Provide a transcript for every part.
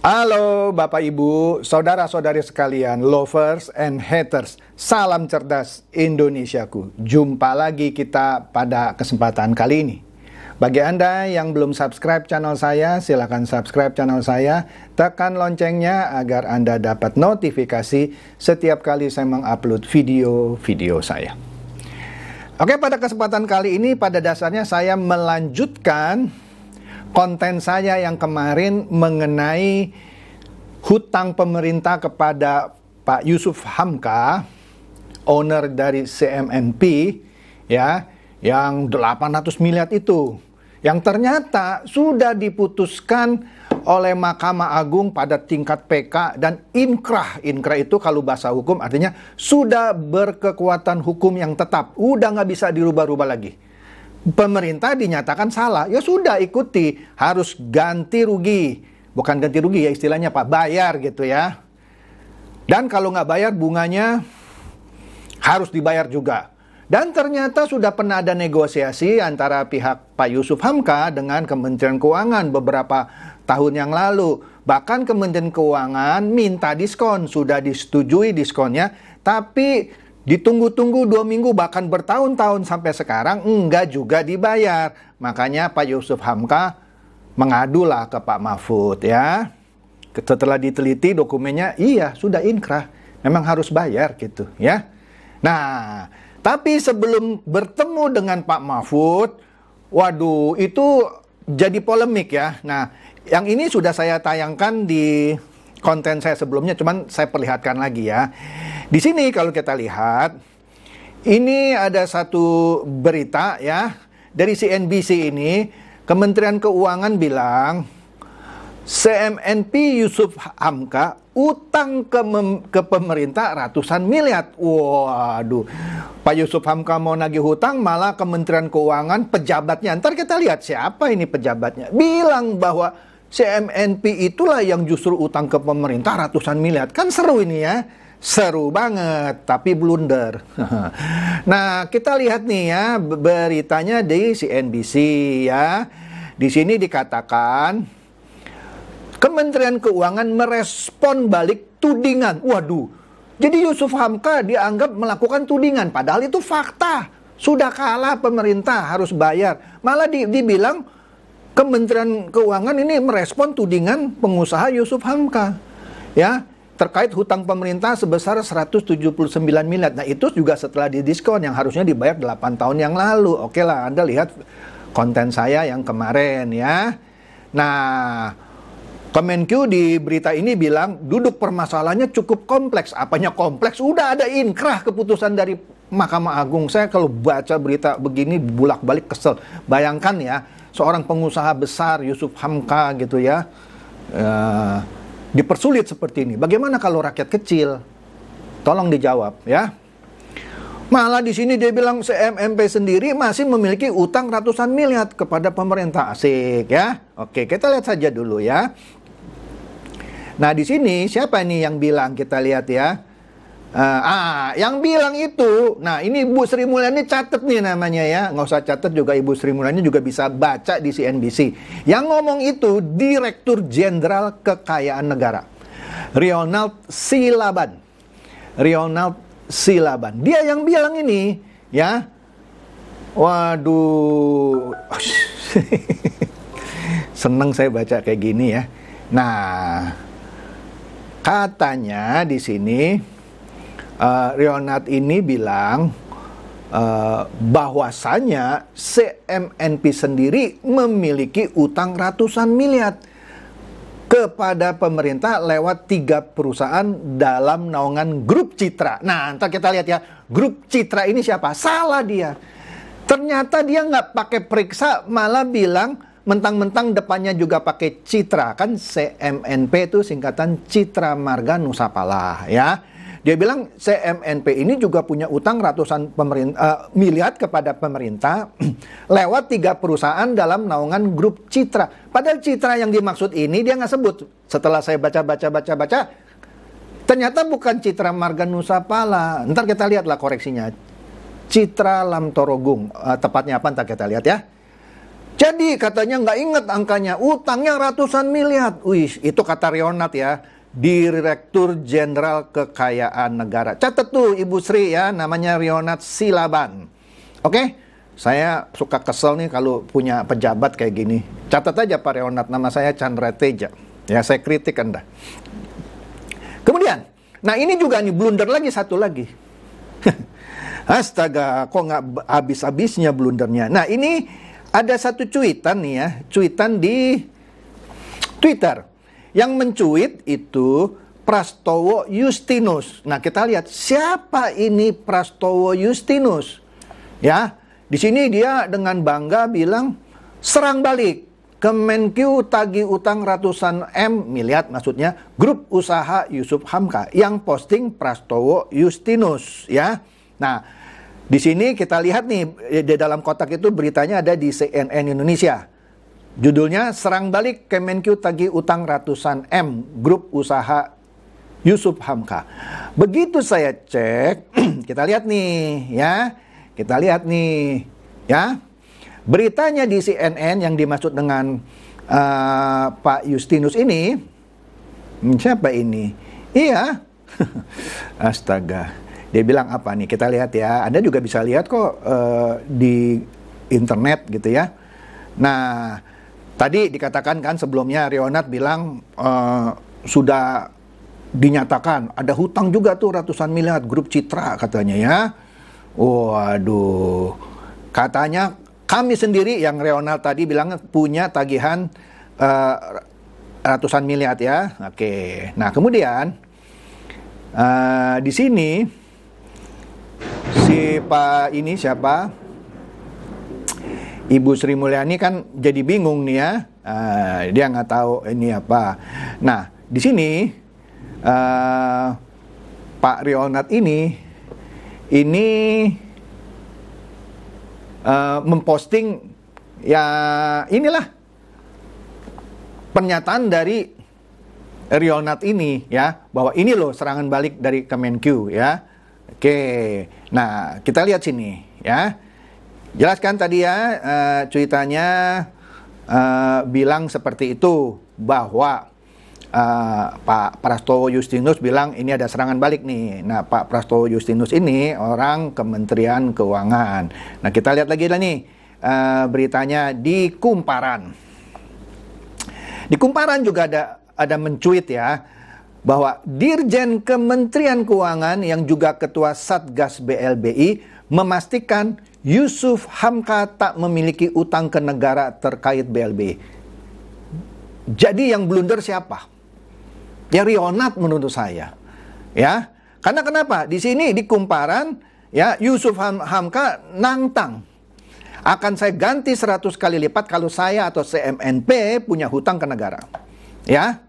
Halo Bapak Ibu, saudara-saudari sekalian, lovers and haters, salam cerdas Indonesiaku. Jumpa lagi kita pada kesempatan kali ini. Bagi Anda yang belum subscribe channel saya, silakan subscribe channel saya, tekan loncengnya agar Anda dapat notifikasi setiap kali saya mengupload video-video saya. Oke, pada kesempatan kali ini pada dasarnya saya melanjutkan konten saya yang kemarin mengenai hutang pemerintah kepada Pak Yusuf Hamka, owner dari CMNP, ya, yang 800 miliar itu, yang ternyata sudah diputuskan oleh Mahkamah Agung pada tingkat PK dan inkrah. Inkrah itu kalau bahasa hukum artinya sudah berkekuatan hukum yang tetap, udah nggak bisa dirubah-rubah lagi. Pemerintah dinyatakan salah, ya sudah ikuti, harus ganti rugi. Bukan ganti rugi ya istilahnya Pak, bayar gitu ya. Dan kalau nggak bayar bunganya harus dibayar juga. Dan ternyata sudah pernah ada negosiasi antara pihak Pak Yusuf Hamka dengan Kementerian Keuangan beberapa tahun yang lalu. Bahkan Kementerian Keuangan minta diskon, sudah disetujui diskonnya, tapi ditunggu-tunggu 2 minggu bahkan bertahun-tahun sampai sekarang enggak juga dibayar. Makanya Pak Yusuf Hamka mengadulah ke Pak Mahfud ya. Setelah diteliti dokumennya, iya sudah inkrah, memang harus bayar gitu ya. Nah, tapi sebelum bertemu dengan Pak Mahfud, waduh itu jadi polemik ya. Nah, yang ini sudah saya tayangkan di konten saya sebelumnya, cuman saya perlihatkan lagi ya. Di sini kalau kita lihat, ini ada satu berita ya, dari CNBC ini, Kementerian Keuangan bilang, CMNP Yusuf Hamka utang ke pemerintah ratusan miliar. Waduh, Pak Yusuf Hamka mau nagih hutang, malah Kementerian Keuangan pejabatnya, ntar kita lihat siapa ini pejabatnya, bilang bahwa CMNP itulah yang justru utang ke pemerintah ratusan miliar. Kan seru ini ya. Seru banget, tapi blunder. Nah, kita lihat nih ya, beritanya di CNBC ya. Di sini dikatakan, Kementerian Keuangan merespon balik tudingan. Waduh, jadi Yusuf Hamka dianggap melakukan tudingan, padahal itu fakta. Sudah kalah pemerintah, harus bayar. Malah dibilang, Kementerian Keuangan ini merespon tudingan pengusaha Yusuf Hamka. Ya, terkait hutang pemerintah sebesar 179 miliar. Nah, itu juga setelah didiskon yang harusnya dibayar 8 tahun yang lalu. Oke lah, Anda lihat konten saya yang kemarin ya. Nah, Kemenq di berita ini bilang duduk permasalahannya cukup kompleks. Apanya kompleks? Udah ada inkrah keputusan dari Mahkamah Agung. Saya kalau baca berita begini bolak-balik kesel. Bayangkan ya, seorang pengusaha besar Yusuf Hamka gitu ya, dipersulit seperti ini. Bagaimana kalau rakyat kecil? Tolong dijawab ya. Malah di sini dia bilang CMNP sendiri masih memiliki utang ratusan miliar kepada pemerintah. Asik ya. Oke, kita lihat saja dulu ya. Nah, di sini siapa nih yang bilang? Kita lihat ya. Yang bilang itu, nah ini Bu Sri Mulyani catat nih namanya ya, nggak usah catat juga, Ibu Sri Mulyani juga bisa baca di CNBC. Yang ngomong itu Direktur Jenderal Kekayaan Negara, Ronald Silaban. Ronald Silaban, dia yang bilang ini ya. Waduh, seneng saya baca kayak gini ya. Nah, katanya di sini Ronald ini bilang bahwasanya CMNP sendiri memiliki utang ratusan miliar kepada pemerintah lewat 3 perusahaan dalam naungan Grup Citra. Nah, ntar kita lihat ya, Grup Citra ini siapa? Salah dia. Ternyata dia nggak pakai periksa, malah bilang mentang-mentang depannya juga pakai Citra. Kan CMNP itu singkatan Citra Marga Nusapala ya. Dia bilang CMNP ini juga punya utang ratusan miliar kepada pemerintah lewat 3 perusahaan dalam naungan Grup Citra. Padahal Citra yang dimaksud ini dia nggak sebut. Setelah saya baca, ternyata bukan Citra Marga Nusapala. Ntar kita lihatlah koreksinya. Citra Lamtorogung, tepatnya apa ntar kita lihat ya. Jadi katanya nggak inget angkanya, utangnya ratusan miliar. Wih, itu kata Rionat ya, Direktur Jenderal Kekayaan Negara. Catat tuh Ibu Sri ya, namanya Rionat Silaban. Oke, saya suka kesel nih kalau punya pejabat kayak gini. Catat aja Pak Rionat, nama saya Chandra Teja. Ya, saya kritik Anda. Kemudian, nah ini juga nih blunder lagi, satu lagi. Astaga, kok nggak habis-habisnya blundernya. Nah ini ada satu cuitan nih ya, cuitan di Twitter. Yang mencuit itu Prastowo Justinus. Nah kita lihat siapa ini Prastowo Justinus. Ya, di sini dia dengan bangga bilang serang balik. Kemenkyu tagih utang ratusan miliar maksudnya grup usaha Yusuf Hamka yang posting Prastowo Justinus ya. Nah, di sini kita lihat nih di dalam kotak itu beritanya ada di CNN Indonesia. Judulnya serang balik Kemenkyu tagih utang ratusan grup usaha Yusuf Hamka. Begitu saya cek, kita lihat nih ya. Kita lihat nih ya. Beritanya di CNN yang dimaksud dengan Pak Justinus ini, siapa ini? Iya, astaga. Dia bilang apa nih? Kita lihat ya. Anda juga bisa lihat kok di internet gitu ya. Nah, tadi dikatakan kan sebelumnya Rionat bilang sudah dinyatakan ada hutang juga tuh ratusan miliar grup Citra katanya ya. Waduh, katanya kami sendiri yang Rionat tadi bilang punya tagihan ratusan miliar ya. Oke, nah kemudian di sini si Pak ini siapa? Ibu Sri Mulyani kan jadi bingung nih ya. Dia nggak tahu ini apa. Nah di sini Pak Rionat ini memposting ya inilah pernyataan dari Rionat ini ya, bahwa ini loh serangan balik dari Kemenkyu ya. Oke, nah kita lihat sini ya. Jelaskan tadi ya cuitannya bilang seperti itu, bahwa Pak Prastowo Justinus bilang ini ada serangan balik nih. Nah Pak Prastowo Justinus ini orang Kementerian Keuangan. Nah kita lihat lagi lah nih beritanya di Kumparan. Di Kumparan juga ada mencuit ya, bahwa Dirjen Kementerian Keuangan yang juga Ketua Satgas BLBI memastikan Yusuf Hamka tak memiliki utang ke negara terkait BLBI. Jadi yang blunder siapa? Ya Rionat menurut saya. Ya, karena kenapa? Di sini di Kumparan ya Yusuf Hamka nantang, akan saya ganti 100 kali lipat kalau saya atau CMNP punya hutang ke negara. Ya.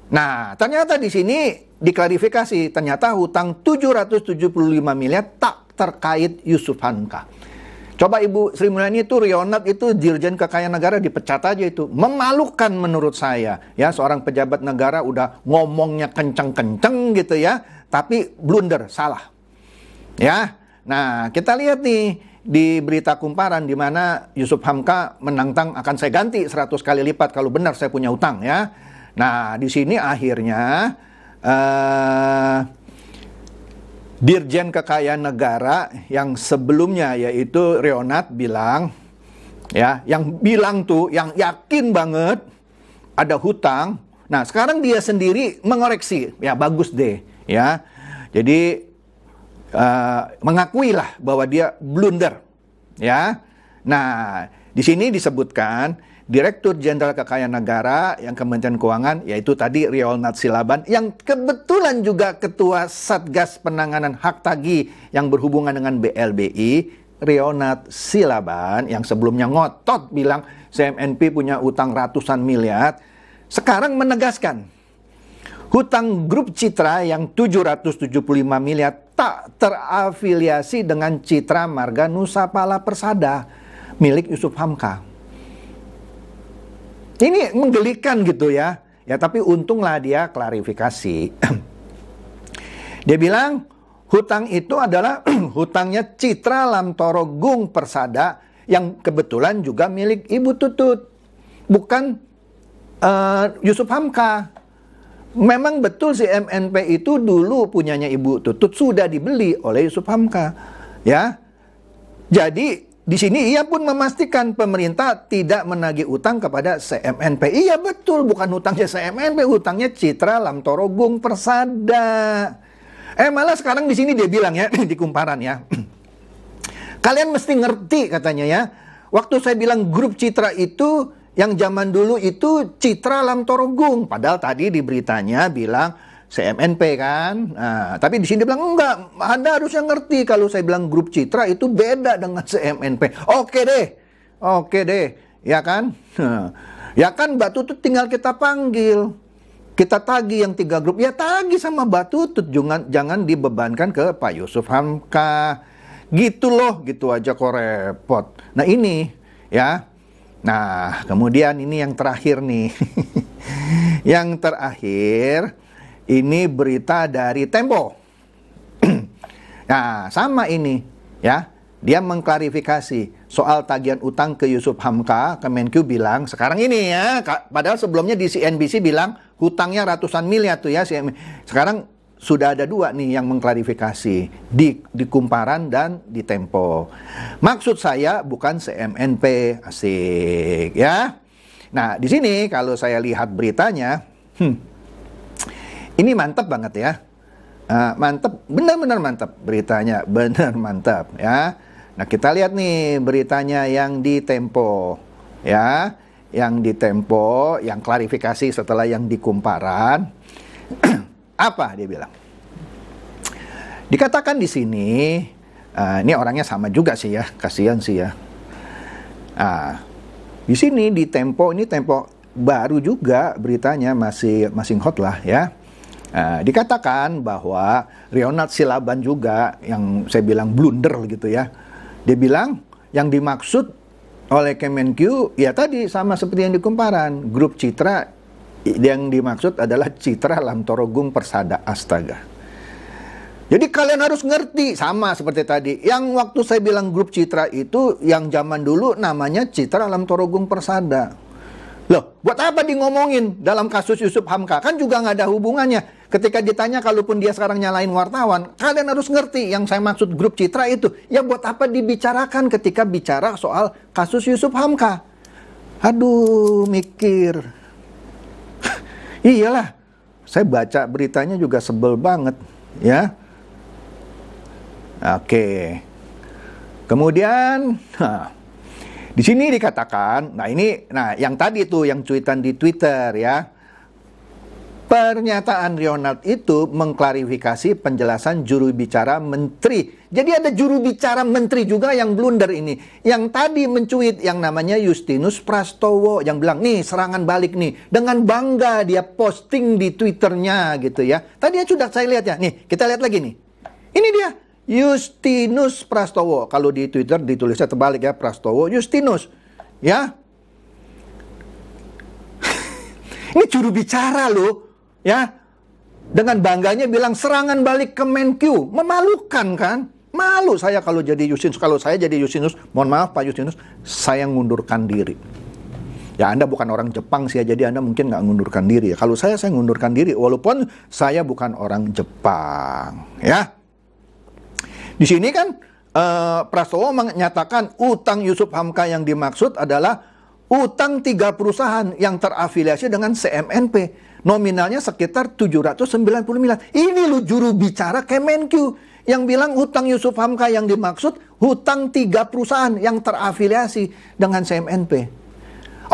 Nah, ternyata di sini diklarifikasi, ternyata hutang 775 miliar tak terkait Yusuf Hamka. Coba Ibu Sri Mulyani itu, Rionat itu Dirjen Kekayaan Negara dipecat aja itu. Memalukan menurut saya. Ya, seorang pejabat negara udah ngomongnya kenceng-kenceng gitu ya, tapi blunder, salah. Ya. Nah, kita lihat nih di berita Kumparan di mana Yusuf Hamka menantang akan saya ganti 100 kali lipat kalau benar saya punya utang ya. Nah, di sini akhirnya Dirjen Kekayaan Negara yang sebelumnya yaitu Rionat bilang ya, yang bilang tuh yang yakin banget ada hutang. Nah, sekarang dia sendiri mengoreksi. Ya, bagus deh ya. Jadi mengakuilah bahwa dia blunder ya. Nah, di sini disebutkan Direktur Jenderal Kekayaan Negara yang Kementerian Keuangan, yaitu tadi Rionat Silaban, yang kebetulan juga Ketua Satgas Penanganan Hak Tagih yang berhubungan dengan BLBI, Rionat Silaban, yang sebelumnya ngotot bilang CMNP punya utang ratusan miliar, sekarang menegaskan hutang grup Citra yang 775 miliar tak terafiliasi dengan Citra Marga Nusa Pala Persada milik Yusuf Hamka. Ini menggelikan gitu ya. Ya, tapi untunglah dia klarifikasi. Dia bilang hutang itu adalah hutangnya Citra Lamtoro Gung Persada yang kebetulan juga milik Ibu Tutut, bukan Yusuf Hamka. Memang betul si MNP itu dulu punyanya Ibu Tutut, sudah dibeli oleh Yusuf Hamka, ya. Jadi di sini ia pun memastikan pemerintah tidak menagih utang kepada CMNP. Iya betul, bukan hutangnya CMNP, hutangnya Citra Lamtorogung Persada. Malah sekarang di sini dia bilang ya, di kumparan ya. Kalian mesti ngerti katanya ya. Waktu saya bilang grup Citra itu, yang zaman dulu itu Citra Lamtorogung. Padahal tadi di beritanya bilang CMNP kan. Nah, tapi di sini dia bilang enggak, Anda harusnya ngerti kalau saya bilang grup Citra itu beda dengan CMNP. Oke deh, ya kan? Ya kan Mbak Tutut tinggal kita panggil. Kita tagih yang 3 grup, ya tagih sama Mbak Tutut, jangan dibebankan ke Pak Yusuf Hamka. Gitu loh, gitu aja kok repot. Nah ini, ya. Nah, kemudian ini yang terakhir nih. Yang terakhir, ini berita dari Tempo. Nah, sama ini, ya. Dia mengklarifikasi soal tagihan utang ke Yusuf Hamka. Kemenq bilang, sekarang ini ya, padahal sebelumnya di CNBC bilang hutangnya ratusan miliar tuh ya. Sekarang sudah ada 2 nih yang mengklarifikasi di Kumparan dan di Tempo. Maksud saya bukan CMNP, asik ya. Nah, di sini kalau saya lihat beritanya, ini mantap banget ya. Mantap, benar-benar mantap beritanya, benar mantap ya. Nah, kita lihat nih beritanya yang di Tempo ya. Yang di Tempo, yang klarifikasi setelah yang di Kumparan. Apa dia bilang? Dikatakan di sini, ini orangnya sama juga sih ya, kasihan sih ya. Di sini di Tempo, ini Tempo baru juga beritanya, masih hot lah ya. Dikatakan bahwa Ronald Silaban juga, yang saya bilang blunder gitu ya. Dia bilang yang dimaksud oleh Kemenq ya tadi sama seperti yang di Kumparan, grup Citra yang dimaksud adalah Citra Lamtorogung Persada. Astaga. Jadi kalian harus ngerti, sama seperti tadi. Yang waktu saya bilang grup Citra itu yang zaman dulu namanya Citra Lamtorogung Persada. Loh, buat apa di ngomongin dalam kasus Yusuf Hamka? Kan juga nggak ada hubungannya. Ketika ditanya, kalaupun dia sekarang nyalain wartawan, kalian harus ngerti yang saya maksud grup Citra itu. Ya buat apa dibicarakan ketika bicara soal kasus Yusuf Hamka? Aduh, mikir. Iyalah, saya baca beritanya juga sebel banget, ya. Oke. Kemudian, di sini dikatakan, nah yang tadi tuh yang cuitan di Twitter ya. Pernyataan Ronald itu mengklarifikasi penjelasan juru bicara menteri. Jadi ada juru bicara menteri juga yang blunder ini. Yang tadi mencuit yang namanya Justinus Prastowo yang bilang, nih serangan balik nih. Dengan bangga dia posting di Twitternya gitu ya. Tadi sudah saya lihat ya. Nih, kita lihat lagi nih. Ini dia, Justinus Prastowo. Kalau di Twitter ditulisnya terbalik ya, Prastowo Justinus. Ya. Ini juru bicara loh. Ya, dengan bangganya bilang serangan balik Kemenq. Memalukan kan? Malu saya kalau jadi Justinus. Kalau saya jadi Justinus, mohon maaf Pak Justinus, saya ngundurkan diri. Ya, Anda bukan orang Jepang sih ya, jadi Anda mungkin nggak ngundurkan diri ya. Kalau saya ngundurkan diri, walaupun saya bukan orang Jepang. Ya, di sini kan Prastowo menyatakan utang Yusuf Hamka yang dimaksud adalah utang 3 perusahaan yang terafiliasi dengan CMNP. Nominalnya sekitar 790 miliar. Ini lu juru bicara Kemenq yang bilang hutang Yusuf Hamka yang dimaksud hutang 3 perusahaan yang terafiliasi dengan CMNP.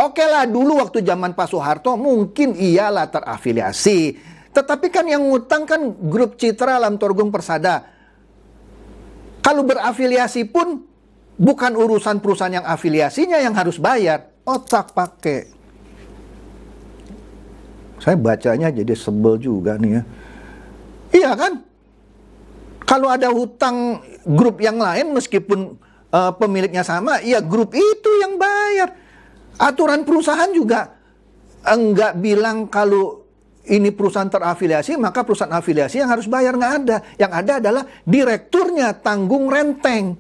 Oke lah, dulu waktu zaman Pak Soeharto mungkin iyalah terafiliasi. Tetapi kan yang ngutang kan grup Citra Lamtorogung Persada. Kalau berafiliasi pun bukan urusan perusahaan yang afiliasinya yang harus bayar. Otak pakai. Saya bacanya jadi sebel juga nih ya. Iya kan? Kalau ada hutang grup yang lain meskipun pemiliknya sama, ya grup itu yang bayar. Aturan perusahaan juga enggak bilang kalau ini perusahaan terafiliasi, maka perusahaan afiliasi yang harus bayar, nggak ada. Yang ada adalah direkturnya tanggung renteng.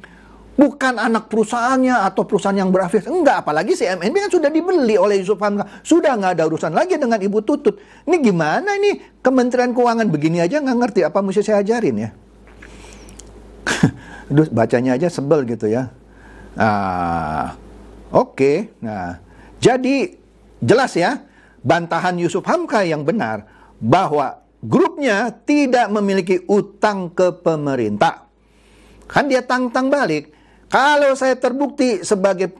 Bukan anak perusahaannya atau perusahaan yang berafiliasi. Enggak, apalagi CMNB kan sudah dibeli oleh Yusuf Hamka. Sudah nggak ada urusan lagi dengan Ibu Tutut. Ini gimana ini Kementerian Keuangan begini aja nggak ngerti. Apa mesti saya ajarin ya? Aduh, bacanya aja sebel gitu ya. Oke. Nah, jadi jelas ya, bantahan Yusuf Hamka yang benar bahwa grupnya tidak memiliki utang ke pemerintah. Kan dia tantang balik. Kalau saya terbukti sebagai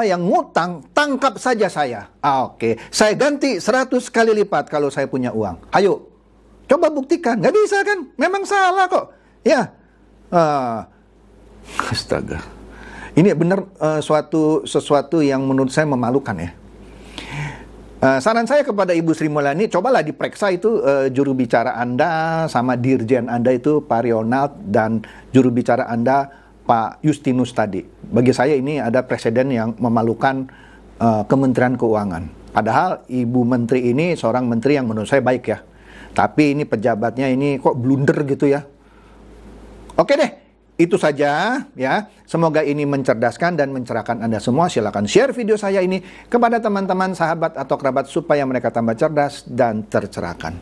yang ngutang, tangkap saja saya. Oke. Saya ganti 100 kali lipat kalau saya punya uang. Ayo, coba buktikan. Nggak bisa kan? Memang salah kok. Ya. Astaga. Ini benar sesuatu yang menurut saya memalukan ya. Saran saya kepada Ibu Sri Mulyani, cobalah diperiksa itu juru bicara Anda sama dirjen Anda itu Pak Ronald dan juru bicara Anda Pak Justinus tadi. Bagi saya ini ada presiden yang memalukan Kementerian Keuangan. Padahal Ibu Menteri ini seorang menteri yang menurut saya baik ya. Tapi ini pejabatnya ini kok blunder gitu ya. Oke deh, itu saja ya. Semoga ini mencerdaskan dan mencerahkan Anda semua. Silakan share video saya ini kepada teman-teman, sahabat atau kerabat supaya mereka tambah cerdas dan tercerahkan.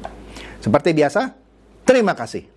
Seperti biasa, terima kasih.